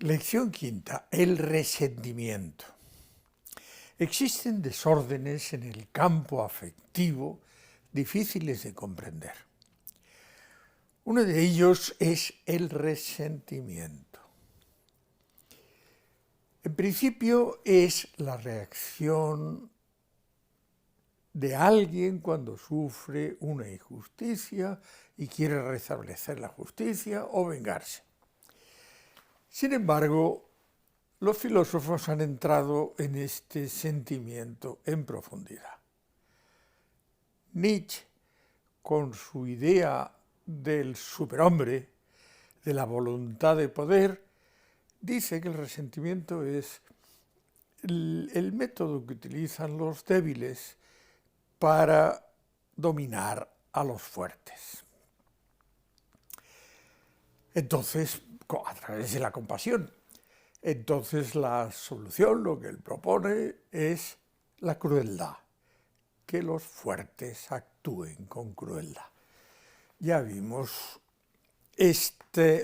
Lección quinta, el resentimiento. Existen desórdenes en el campo afectivo difíciles de comprender. Uno de ellos es el resentimiento. En principio es la reacción de alguien cuando sufre una injusticia y quiere restablecer la justicia o vengarse. Sin embargo, los filósofos han entrado en este sentimiento en profundidad. Nietzsche, con su idea del superhombre, de la voluntad de poder, dice que el resentimiento es el método que utilizan los débiles para dominar a los fuertes. Entonces, a través de la compasión. Entonces la solución, lo que él propone, es la crueldad, que los fuertes actúen con crueldad. Ya vimos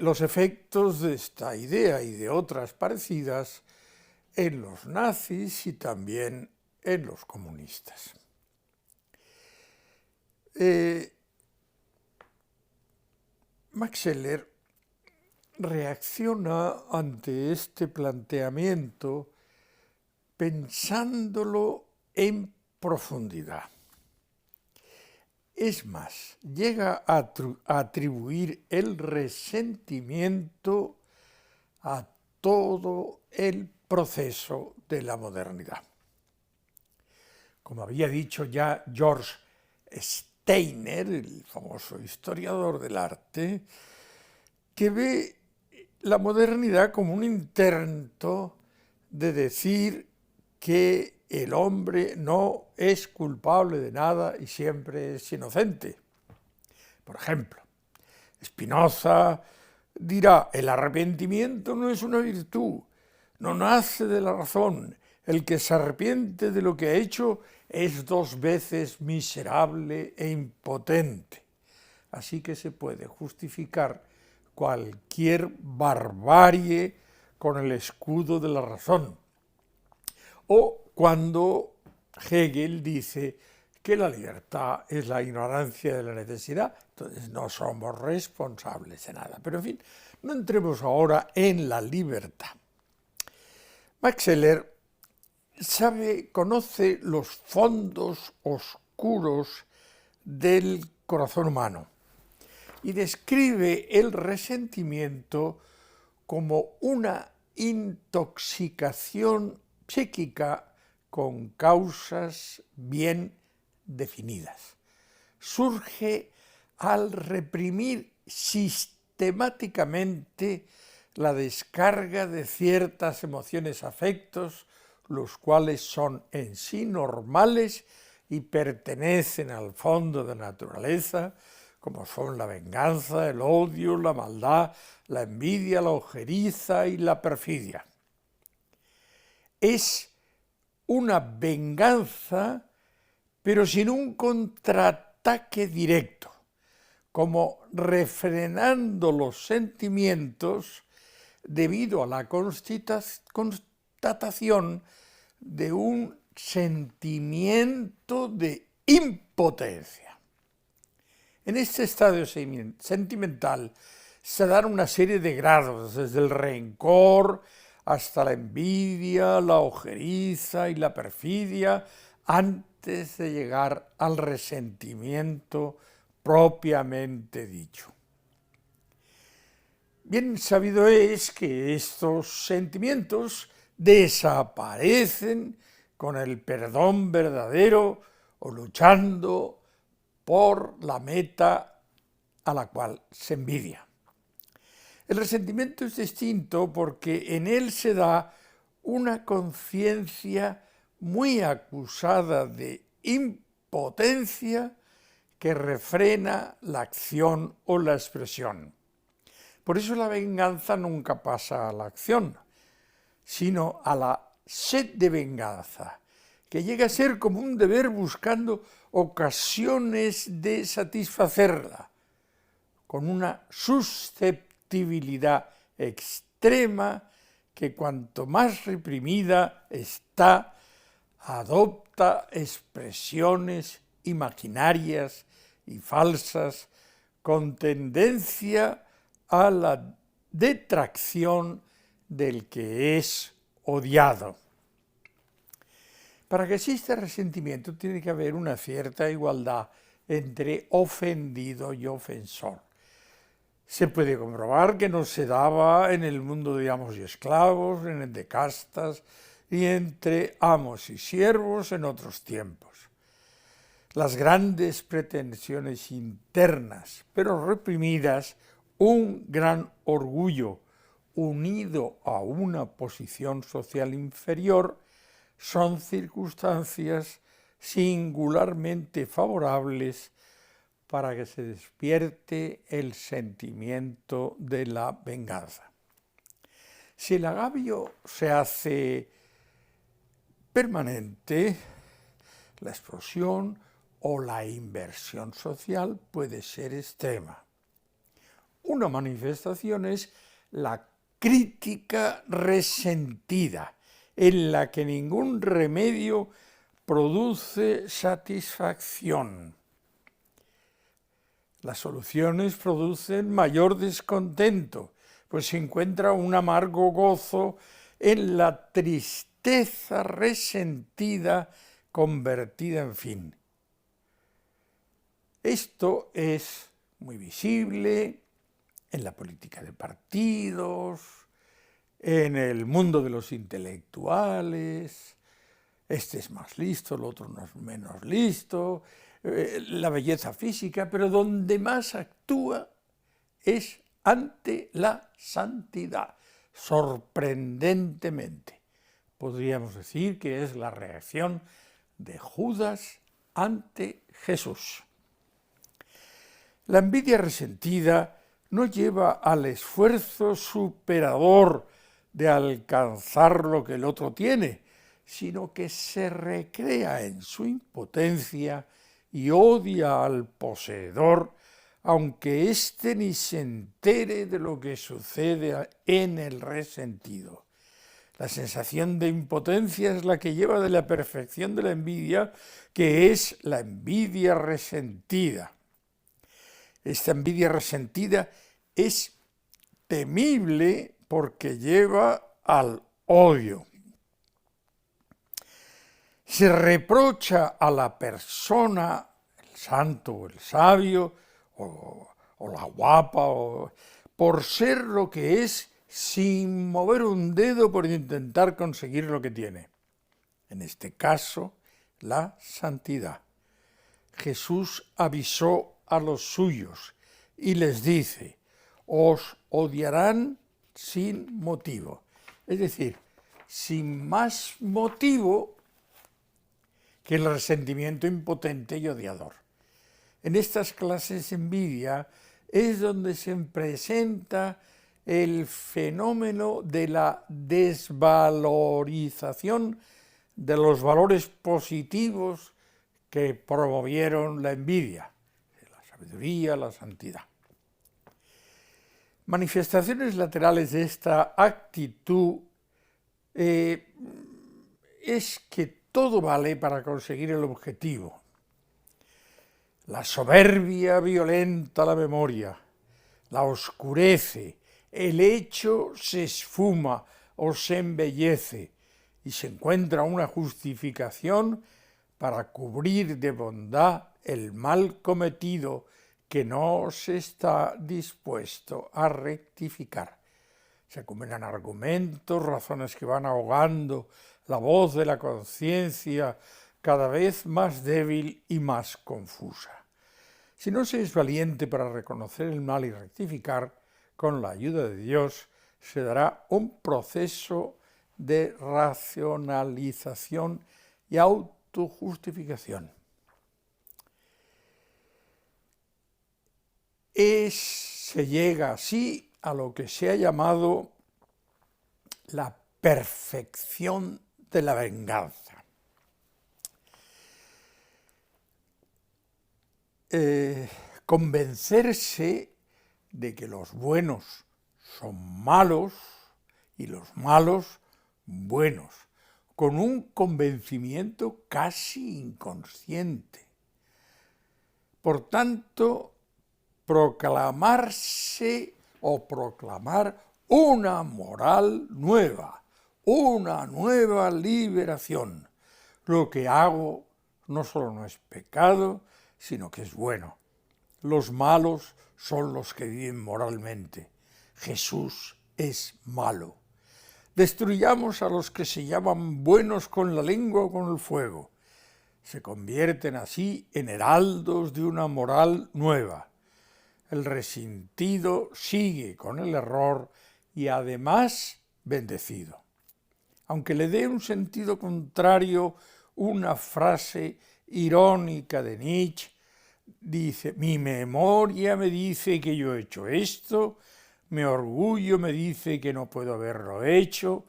los efectos de esta idea y de otras parecidas en los nazis y también en los comunistas. Max Scheler reacciona ante este planteamiento pensándolo en profundidad. Es más, llega a atribuir el resentimiento a todo el proceso de la modernidad. Como había dicho ya George Steiner, el famoso historiador del arte, que ve la modernidad como un intento de decir que el hombre no es culpable de nada y siempre es inocente. Por ejemplo, Spinoza dirá: el arrepentimiento no es una virtud, no nace de la razón. El que se arrepiente de lo que ha hecho es 2 veces miserable e impotente. Así que se puede justificar cualquier barbarie con el escudo de la razón. O cuando Hegel dice que la libertad es la ignorancia de la necesidad, entonces no somos responsables de nada. Pero en fin, no entremos ahora en la libertad. Max Scheler conoce los fondos oscuros del corazón humano y describe el resentimiento como una intoxicación psíquica con causas bien definidas. Surge al reprimir sistemáticamente la descarga de ciertas emociones, afectos, los cuales son en sí normales y pertenecen al fondo de la naturaleza, como son la venganza, el odio, la maldad, la envidia, la ojeriza y la perfidia. Es una venganza, pero sin un contraataque directo, como refrenando los sentimientos debido a la constatación de un sentimiento de impotencia. En este estadio sentimental se dan una serie de grados, desde el rencor hasta la envidia, la ojeriza y la perfidia, antes de llegar al resentimiento propiamente dicho. Bien sabido es que estos sentimientos desaparecen con el perdón verdadero o luchando por la meta a la cual se envidia. El resentimiento es distinto porque en él se da una conciencia muy acusada de impotencia que refrena la acción o la expresión. Por eso la venganza nunca pasa a la acción, sino a la sed de venganza, que llega a ser como un deber buscando ocasiones de satisfacerla, con una susceptibilidad extrema que cuanto más reprimida está, adopta expresiones imaginarias y falsas con tendencia a la detracción del que es odiado. Para que exista resentimiento tiene que haber una cierta igualdad entre ofendido y ofensor. Se puede comprobar que no se daba en el mundo de amos y esclavos, en el de castas y entre amos y siervos en otros tiempos. Las grandes pretensiones internas, pero reprimidas, un gran orgullo unido a una posición social inferior, son circunstancias singularmente favorables para que se despierte el sentimiento de la venganza. Si el agravio se hace permanente, la explosión o la inversión social puede ser extrema. Una manifestación es la crítica resentida, en la que ningún remedio produce satisfacción. Las soluciones producen mayor descontento, pues se encuentra un amargo gozo en la tristeza resentida convertida en fin. Esto es muy visible en la política de partidos, en el mundo de los intelectuales. Este es más listo, el otro no es menos listo, la belleza física, pero donde más actúa es ante la santidad, sorprendentemente. Podríamos decir que es la reacción de Judas ante Jesús. La envidia resentida no lleva al esfuerzo superador de alcanzar lo que el otro tiene, sino que se recrea en su impotencia y odia al poseedor, aunque éste ni se entere de lo que sucede en el resentido. La sensación de impotencia es la que lleva de la perfección de la envidia, que es la envidia resentida. Esta envidia resentida es temible porque lleva al odio. Se reprocha a la persona, el santo o el sabio, o la guapa, por ser lo que es sin mover un dedo por intentar conseguir lo que tiene. En este caso, la santidad. Jesús avisó a los suyos y les dice: os odiarán sin motivo. Es decir, sin más motivo que el resentimiento impotente y odiador. En estas clases de envidia es donde se presenta el fenómeno de la desvalorización de los valores positivos que promovieron la envidia, la sabiduría, la santidad. Manifestaciones laterales de esta actitud es que todo vale para conseguir el objetivo. La soberbia violenta la memoria, la oscurece, el hecho se esfuma o se embellece y se encuentra una justificación para cubrir de bondad el mal cometido que no se está dispuesto a rectificar. Se acumulan argumentos, razones que van ahogando la voz de la conciencia, cada vez más débil y más confusa. Si no se es valiente para reconocer el mal y rectificar, con la ayuda de Dios se dará un proceso de racionalización y autojustificación. Se llega así a lo que se ha llamado la perfección de la venganza. Convencerse de que los buenos son malos y los malos buenos, con un convencimiento casi inconsciente. Por tanto, proclamarse o proclamar una moral nueva, una nueva liberación. Lo que hago no solo no es pecado, sino que es bueno. Los malos son los que viven moralmente. Jesús es malo. Destruyamos a los que se llaman buenos con la lengua o con el fuego. Se convierten así en heraldos de una moral nueva. El resentido sigue con el error y además bendecido. Aunque le dé un sentido contrario una frase irónica de Nietzsche, dice: mi memoria me dice que yo he hecho esto, mi orgullo me dice que no puedo haberlo hecho,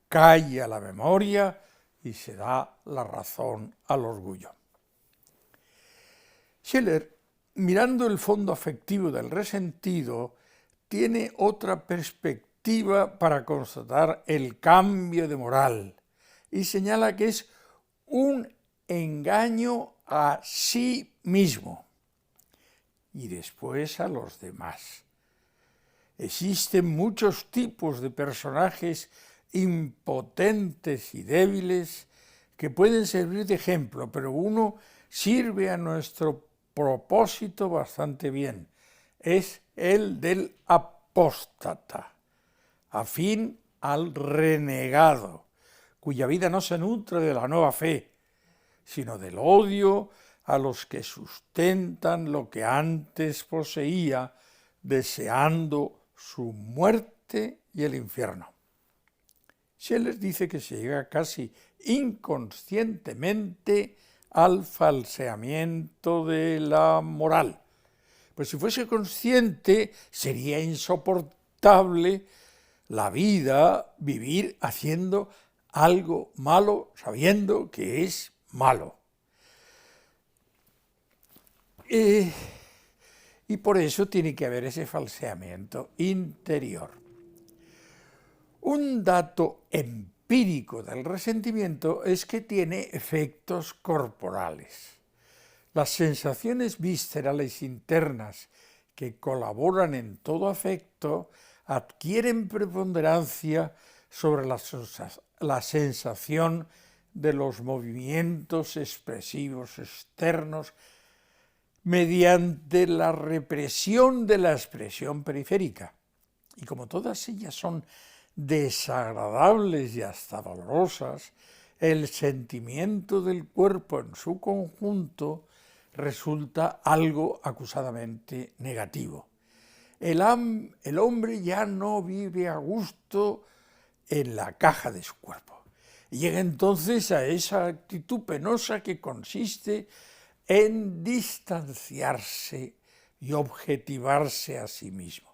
calla la memoria y se da la razón al orgullo. Scheler, mirando el fondo afectivo del resentido, tiene otra perspectiva para constatar el cambio de moral y señala que es un engaño a sí mismo y después a los demás. Existen muchos tipos de personajes impotentes y débiles que pueden servir de ejemplo, pero uno sirve a nuestro propósito bastante bien. Es el del apóstata, afín al renegado, cuya vida no se nutre de la nueva fe, sino del odio a los que sustentan lo que antes poseía, deseando su muerte y el infierno. Scheler dice que se llega casi inconscientemente al falseamiento de la moral. Pues si fuese consciente, sería insoportable la vida, vivir haciendo algo malo, sabiendo que es malo. Y por eso tiene que haber ese falseamiento interior. Un dato empírico del resentimiento es que tiene efectos corporales. Las sensaciones viscerales internas que colaboran en todo afecto adquieren preponderancia sobre la sensación de los movimientos expresivos externos mediante la represión de la expresión periférica. Y como todas ellas son desagradables y hasta dolorosas, el sentimiento del cuerpo en su conjunto resulta algo acusadamente negativo. El hombre ya no vive a gusto en la caja de su cuerpo. Y llega entonces a esa actitud penosa que consiste en distanciarse y objetivarse a sí mismo.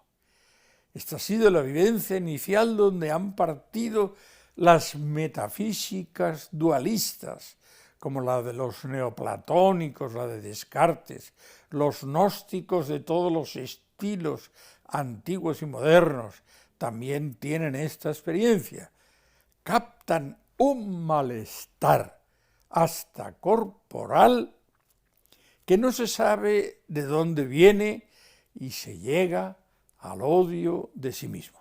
Esta ha sido la vivencia inicial donde han partido las metafísicas dualistas, como la de los neoplatónicos, la de Descartes, los gnósticos de todos los estilos antiguos y modernos, también tienen esta experiencia. Captan un malestar hasta corporal que no se sabe de dónde viene y se llega al odio de sí mismo,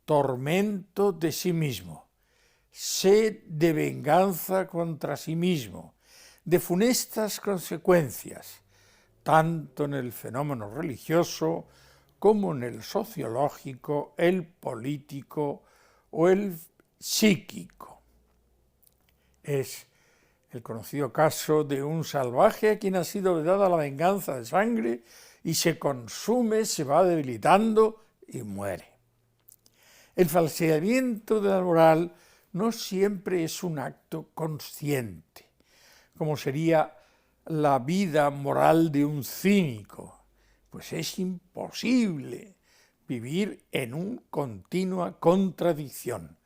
tormento de sí mismo, sed de venganza contra sí mismo, de funestas consecuencias, tanto en el fenómeno religioso como en el sociológico, el político o el psíquico. Es el conocido caso de un salvaje a quien ha sido vedada la venganza de sangre y se consume, se va debilitando y muere. El falseamiento de la moral no siempre es un acto consciente, como sería la vida moral de un cínico, pues es imposible vivir en una continua contradicción.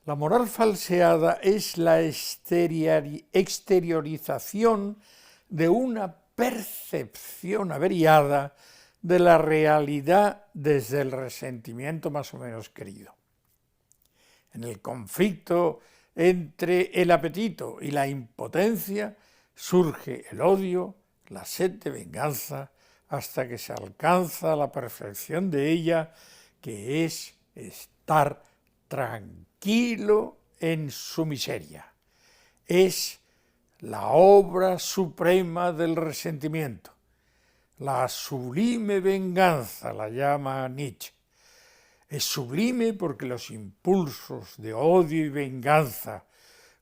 La moral falseada es la exteriorización de una percepción averiada de la realidad desde el resentimiento más o menos querido. En el conflicto entre el apetito y la impotencia surge el odio, la sed de venganza, hasta que se alcanza la perfección de ella, que es estar tranquilo en su miseria. Es la obra suprema del resentimiento. La sublime venganza la llama Nietzsche. Es sublime porque los impulsos de odio y venganza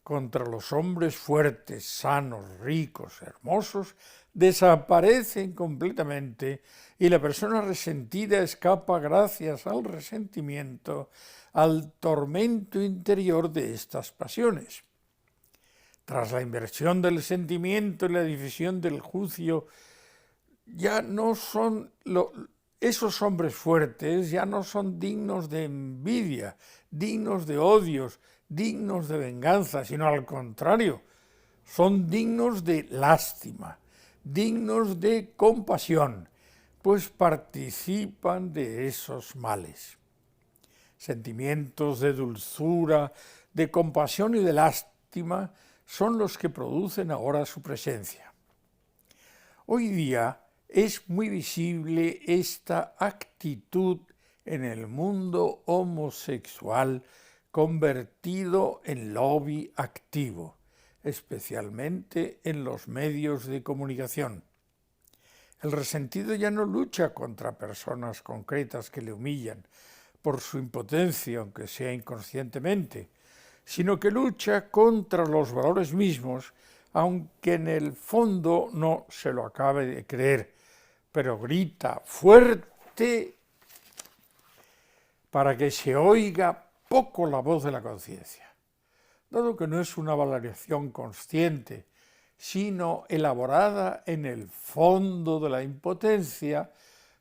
contra los hombres fuertes, sanos, ricos, hermosos, desaparecen completamente y la persona resentida escapa gracias al resentimiento al tormento interior de estas pasiones. Tras la inversión del sentimiento y la división del juicio, ya no son esos hombres fuertes ya no son dignos de envidia, dignos de odios, dignos de venganza, sino al contrario, son dignos de lástima, dignos de compasión, pues participan de esos males. Sentimientos de dulzura, de compasión y de lástima son los que producen ahora su presencia. Hoy día es muy visible esta actitud en el mundo homosexual convertido en lobby activo, especialmente en los medios de comunicación. El resentido ya no lucha contra personas concretas que le humillan por su impotencia, aunque sea inconscientemente, sino que lucha contra los valores mismos, aunque en el fondo no se lo acabe de creer, pero grita fuerte para que se oiga poco la voz de la conciencia. Dado que no es una valoración consciente, sino elaborada en el fondo de la impotencia,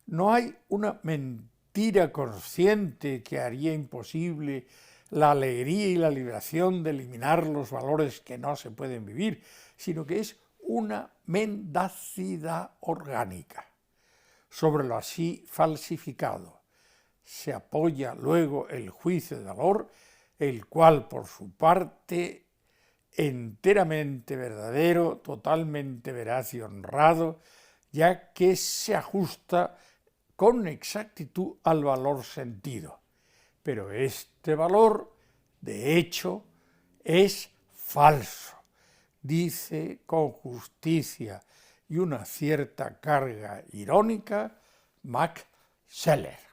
no hay una mentira consciente que haría imposible la alegría y la liberación de eliminar los valores que no se pueden vivir, sino que es una mendacidad orgánica. Sobre lo así falsificado se apoya luego el juicio de valor, el cual por su parte enteramente verdadero, totalmente veraz y honrado, ya que se ajusta con exactitud al valor sentido. Pero este valor, de hecho, es falso, dice con justicia y una cierta carga irónica Max Scheler.